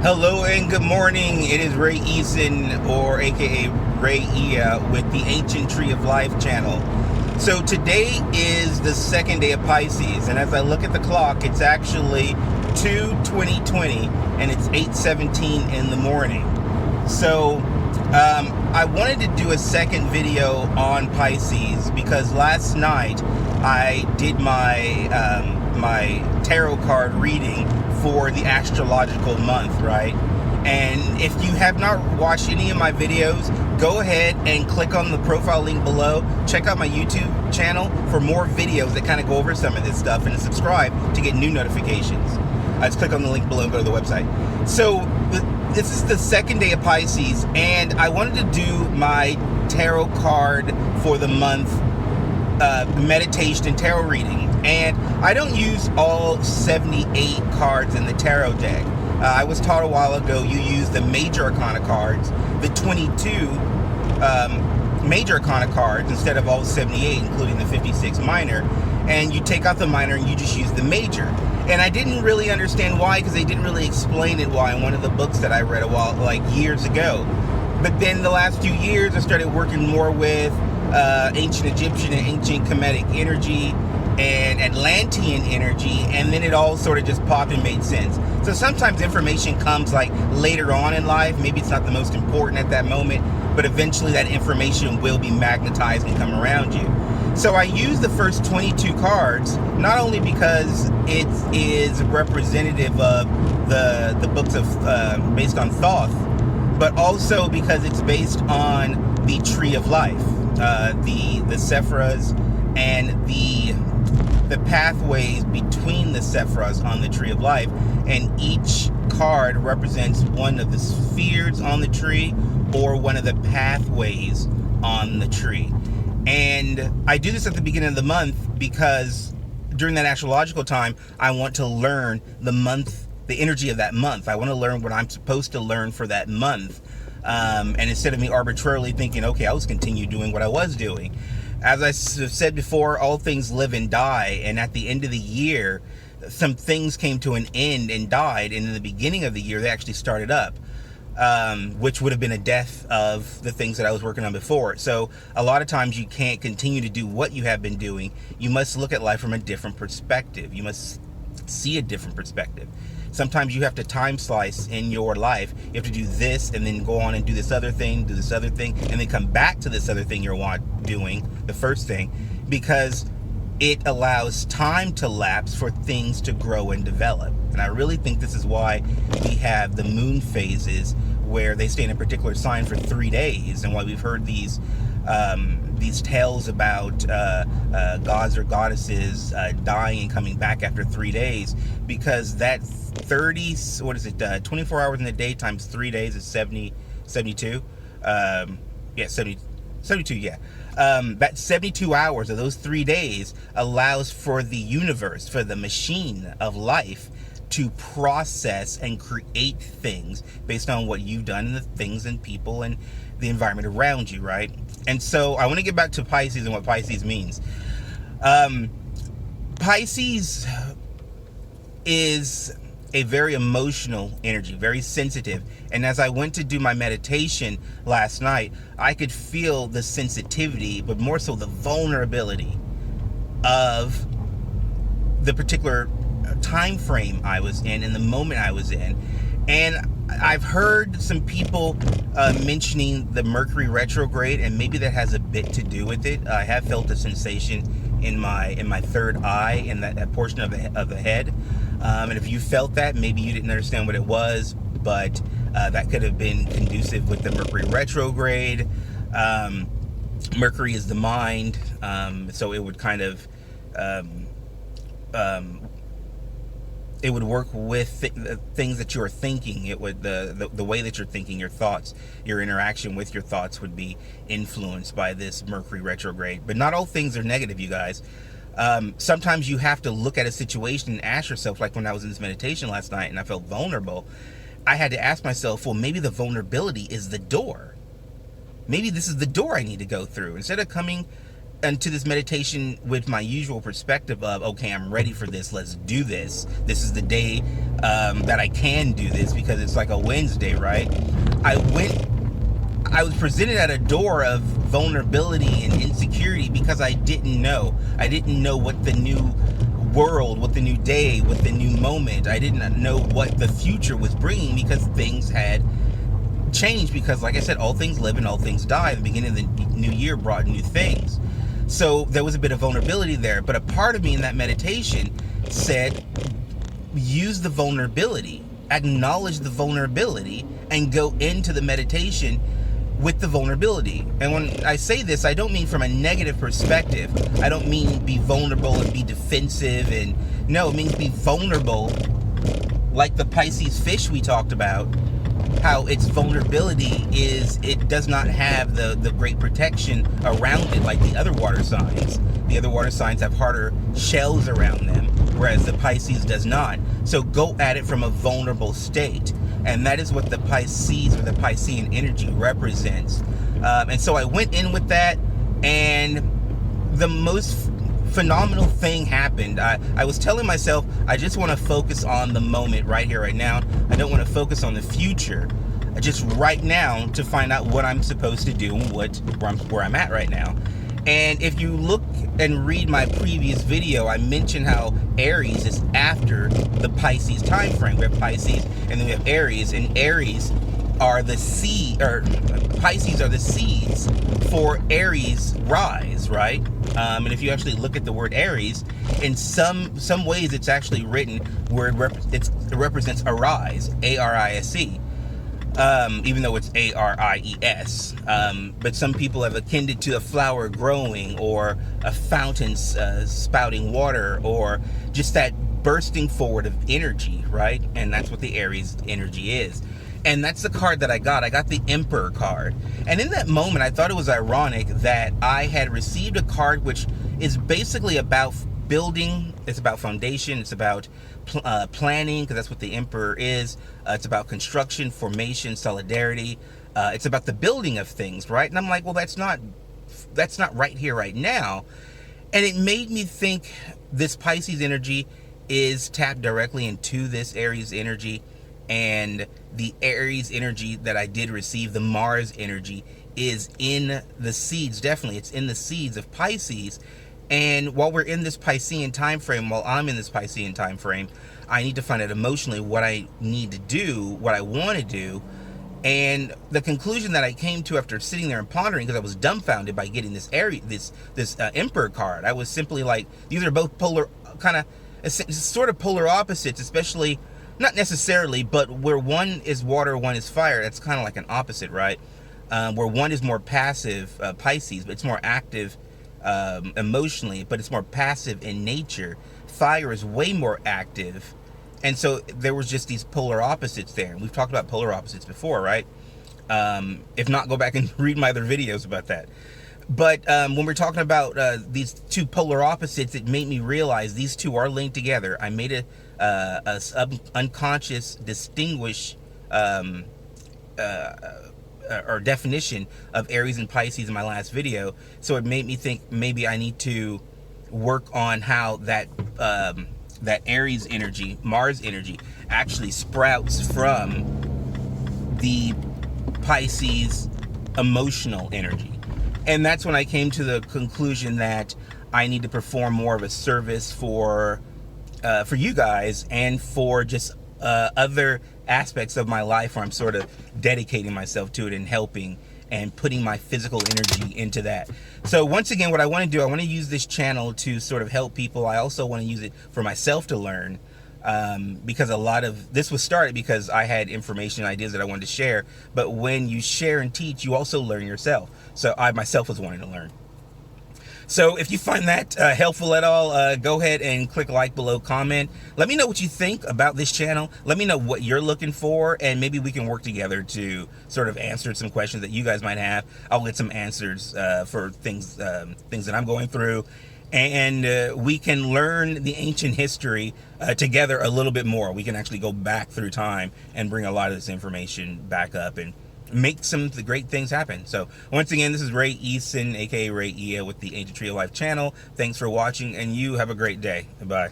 Hello and good morning. It is Ray Eason, or aka Ray Ea, with the Ancient Tree of Life channel. So today is the second day of Pisces, and as I look at the clock, it's actually 2/20/20, and it's 8:17 in the morning. So I wanted to do a second video on Pisces because last night I did my tarot card reading for the astrological month, right? And if you have not watched any of my videos, go ahead and click on the profile link below. Check out my YouTube channel for more videos that kind of go over some of this stuff, and subscribe to get new notifications. Just click on the link below and go to the website. So this is the second day of Pisces, and I wanted to do my tarot card for the month meditation and tarot reading. And I don't use all 78 cards in the tarot deck. I was taught a while ago you use the major arcana cards, the 22 major arcana cards instead of all 78, including the 56 minor, and you take out the minor and you just use the major. And I didn't really understand why, because they didn't really explain it why in one of the books that I read years ago. But then the last few years I started working more with ancient Egyptian and ancient Kemetic energy and Atlantean energy, and then it all sort of just popped and made sense. So sometimes information comes like later on in life. Maybe it's not the most important at that moment, but eventually that information will be magnetized and come around you. So I use the first 22 cards, not only because it is representative of the books of based on Thoth, but also because it's based on the Tree of Life, the Sephiras and the pathways between the Sephiras on the Tree of Life, and each card represents one of the spheres on the tree or one of the pathways on the tree. And I do this at the beginning of the month because during that astrological time, I want to learn the month, the energy of that month. I want to learn what I'm supposed to learn for that month. And instead of me arbitrarily thinking, okay, I'll just continue doing what I was doing. As I said before, all things live and die, and at the end of the year, some things came to an end and died, and in the beginning of the year, they actually started up, which would have been a death of the things that I was working on before. So a lot of times you can't continue to do what you have been doing. You must look at life from a different perspective. You must see a different perspective. Sometimes you have to time slice in your life. You have to do this and then go on and do this other thing, and then come back to this other thing you're doing, the first thing, because it allows time to lapse for things to grow and develop. And I really think this is why we have the moon phases where they stay in a particular sign for 3 days, and why we've heard these tales about gods or goddesses dying and coming back after 3 days, because that 24 hours in the day times 3 days is 72. 72, yeah. That 72 hours of those 3 days allows for the universe, for the machine of life, to process and create things based on what you've done and the things and people and the environment around you, right? And so I want to get back to Pisces and what Pisces means. Pisces is a very emotional energy, very sensitive. And as I went to do my meditation last night, I could feel the sensitivity, but more so the vulnerability of the particular time frame I was in and the moment I was in. And I've heard some people mentioning the Mercury retrograde, and maybe that has a bit to do with it. I have felt a sensation in my third eye, in that portion of the head. And if you felt that, maybe you didn't understand what it was, but that could have been conducive with the Mercury retrograde. Mercury is the mind, so it would kind of it would work with things that you're thinking. It would the way that you're thinking, your thoughts, your interaction with your thoughts would be influenced by this Mercury retrograde. But not all things are negative, you guys. Sometimes you have to look at a situation and ask yourself, like when I was in this meditation last night and I felt vulnerable, I had to ask myself, well, maybe the vulnerability is the door. Maybe this is the door I need to go through. Instead of coming into this meditation with my usual perspective of, okay, I'm ready for this. Let's do this. This is the day that I can do this, because it's like a Wednesday, right? I was presented at a door of vulnerability and insecurity because I didn't know. I didn't know what the new world, what the new day, what the new moment. I didn't know what the future was bringing, because things had changed. Because, like I said, all things live and all things die. The beginning of the new year brought new things. So there was a bit of vulnerability there. But a part of me in that meditation said, use the vulnerability, acknowledge the vulnerability, and go into the meditation with the vulnerability. And when I say this, I don't mean from a negative perspective. I don't mean be vulnerable and be defensive. And no, it means be vulnerable, like the Pisces fish we talked about, how its vulnerability is, it does not have the great protection around it like the other water signs. The other water signs have harder shells around them, whereas the Pisces does not. So go at it from a vulnerable state. And that is what the Pisces, or the Piscean energy, represents. And so I went in with that, and the most phenomenal thing happened. I was telling myself, I just want to focus on the moment right here, right now. I don't want to focus on the future. Just right now, to find out what I'm supposed to do and where I'm at right now. And if you look and read my previous video, I mentioned how Aries is after the Pisces time frame. We have Pisces, and then we have Aries, and Aries are the Pisces are the seeds for Aries rise, right? And if you actually look at the word Aries, in some ways it's actually written where it represents arise, A-R-I-S-E. Even though it's A-R-I-E-S. But some people have akin it to a flower growing, or a fountain spouting water, or just that bursting forward of energy, right? And that's what the Aries energy is. And that's the card that I got. I got the Emperor card. And in that moment, I thought it was ironic that I had received a card which is basically about building. It's about foundation. It's about planning, because that's what the Emperor is. It's about construction, formation, solidarity. It's about the building of things, right? And I'm like, well, that's not right here, right now. And it made me think this Pisces energy is tapped directly into this Aries energy. And the Aries energy that I did receive, the Mars energy, is in the seeds. Definitely, it's in the seeds of Pisces. And while we're in this Piscean time frame, while I'm in this Piscean time frame, I need to find out emotionally what I need to do, what I want to do. And the conclusion that I came to after sitting there and pondering, because I was dumbfounded by getting this Emperor card, I was simply like, these are both polar, kind of sort of polar opposites, especially, not necessarily, but where one is water, one is fire. That's kind of like an opposite, right? Where one is more passive, Pisces, but it's more active emotionally, but it's more passive in nature. Fire is way more active. And so there was just these polar opposites there. And we've talked about polar opposites before, right? If not, go back and read my other videos about that. But when we're talking about these two polar opposites, it made me realize these two are linked together. I made a unconscious distinguish or definition of Aries and Pisces in my last video. So it made me think maybe I need to work on how that that Aries energy, Mars energy, actually sprouts from the Pisces emotional energy. And that's when I came to the conclusion that I need to perform more of a service for you guys, and for just other aspects of my life where I'm sort of dedicating myself to it and helping and putting my physical energy into that. So once again, what I want to do, I want to use this channel to sort of help people. I also want to use it for myself to learn, because a lot of this was started because I had information and ideas that I wanted to share. But when you share and teach, you also learn yourself. So I myself was wanting to learn. So if you find that helpful at all, go ahead and click like below, comment. Let me know what you think about this channel. Let me know what you're looking for, and maybe we can work together to sort of answer some questions that you guys might have. I'll get some answers for things that I'm going through, and we can learn the ancient history together a little bit more. We can actually go back through time and bring a lot of this information back up and make some great things happen. So once again, this is Ray Eason, aka Ray Ea, with the Ancient Tree of Life channel. Thanks for watching, and you have a great day. Bye.